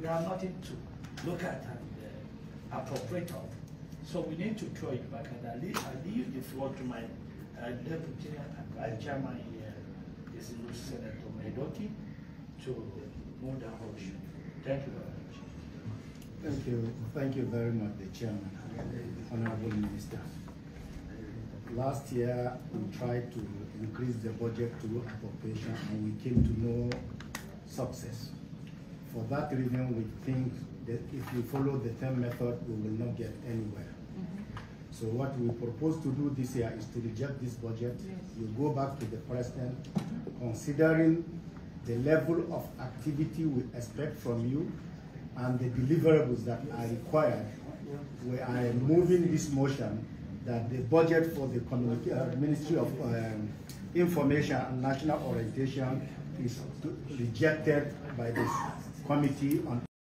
We have nothing to look at and appropriate of. So we need to throw it back, and I leave the floor to my deputy chairman here, Senator Medoki, to move the whole issue. Thank you very much. Thank you very much, the chairman, honorable minister. Last year, we tried to increase the budget to appropriation, and we came to no success. For that reason, we think that if we follow the same method, we will not get anywhere. So what we propose to do this year is to reject this budget. You go back to the president, considering the level of activity we expect from you and the deliverables that are required. We are moving this motion that the budget for the Ministry of Information and National Orientation is rejected by this Committee on